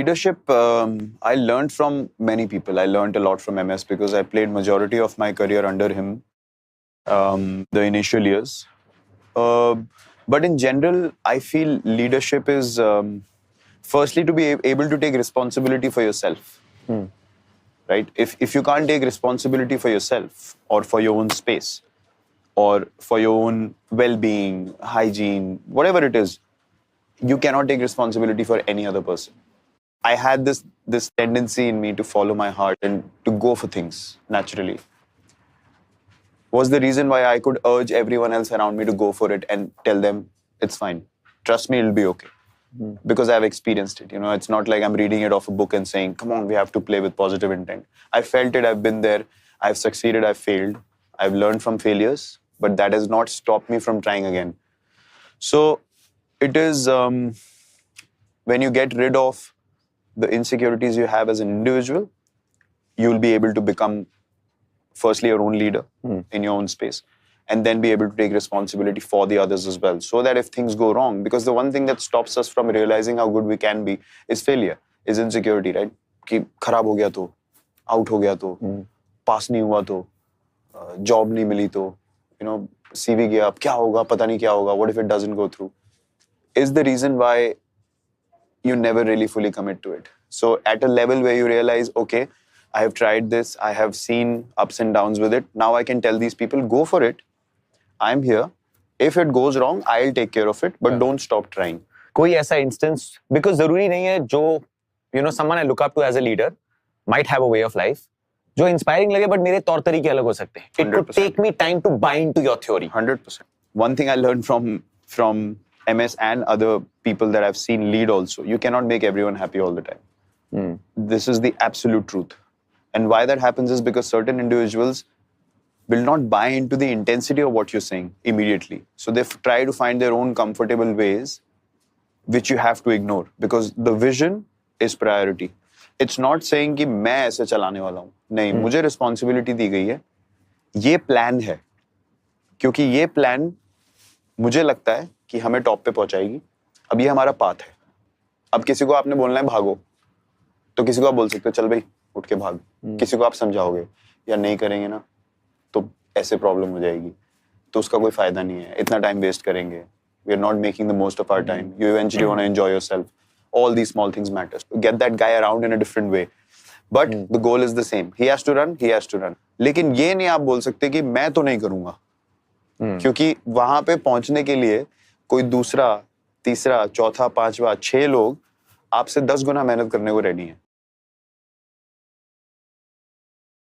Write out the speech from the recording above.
Leadership, I learned from many people. I learned a lot from MS because I played majority of my career under him, the initial years. But in general, I feel leadership is firstly to be able to take responsibility for yourself. Right? If you can't take responsibility for yourself or for your own space or for your own well-being, hygiene, whatever it is, you cannot take responsibility for any other person. I had this tendency in me to follow my heart and to go for things naturally. Was the reason why I could urge everyone else around me to go for it and tell them it's fine. Trust me, it'll be okay. Because I've experienced it. You know, it's not like I'm reading it off a book and saying, come on, we have to play with positive intent. I felt it, I've been there, I've succeeded, I've failed. I've learned from failures, but that has not stopped me from trying again. So it is when you get rid of the insecurities you have as an individual, you'll be able to become firstly your own leader in your own space, and then be able to take responsibility for the others as well. So that if things go wrong, because the one thing that stops us from realizing how good we can be is failure, is insecurity, right? कि खराब हो गया तो, out हो गया तो, pass नहीं हुआ तो, job नहीं मिली तो, you know, CV गया, अब क्या होगा, पता नहीं क्या होगा, what if it doesn't go through? Is the reason why you never really fully commit to it. So at a level where you realize, okay, I have tried this, I have seen ups and downs with it. Now I can tell these people, go for it. I'm here. If it goes wrong, I'll take care of it, but don't stop trying. कोई ऐसा instance, because जरूरी नहीं है जो, you know, someone I look up to as a leader might have a way of life जो inspiring लगे, but मेरे तौर तरीके अलग हो सकते हैं. It could take me time to buy into your theory. 100%. One thing I learned from MS and other people that I've seen lead also, you cannot make everyone happy all the time. This is the absolute truth. And why that happens is because certain individuals will not buy into the intensity of what you're saying immediately. So they try to find their own comfortable ways, which you have to ignore because the vision is priority. It's not saying कि मैं ऐसे चलाने वाला हूँ. नहीं, मुझे responsibility दी गई है. ये plan है. क्योंकि ये plan मुझे लगता है कि हमें टॉप पे पहुंचाएगी. अब ये हमारा पाथ है. अब किसी को आपने बोलना है भागो, तो किसी को आप बोल सकते हो चल भाई उठ के भाग. किसी को आप समझाओगे या नहीं करेंगे ना तो ऐसे प्रॉब्लम हो जाएगी, तो उसका कोई फायदा नहीं है. इतना टाइम वेस्ट करेंगे. We are not making the most of our time. You eventually want to enjoy yourself. All these small things matter. Get that guy around in a different way. But the goal is the same. He has to run, he has to run. लेकिन ये नहीं आप बोल सकते कि मैं तो नहीं करूंगा. क्योंकि वहां पे पहुंचने के लिए कोई दूसरा, तीसरा, चौथा, पांचवा, 6 लोग आपसे 10 गुना मेहनत करने को रेडी हैं.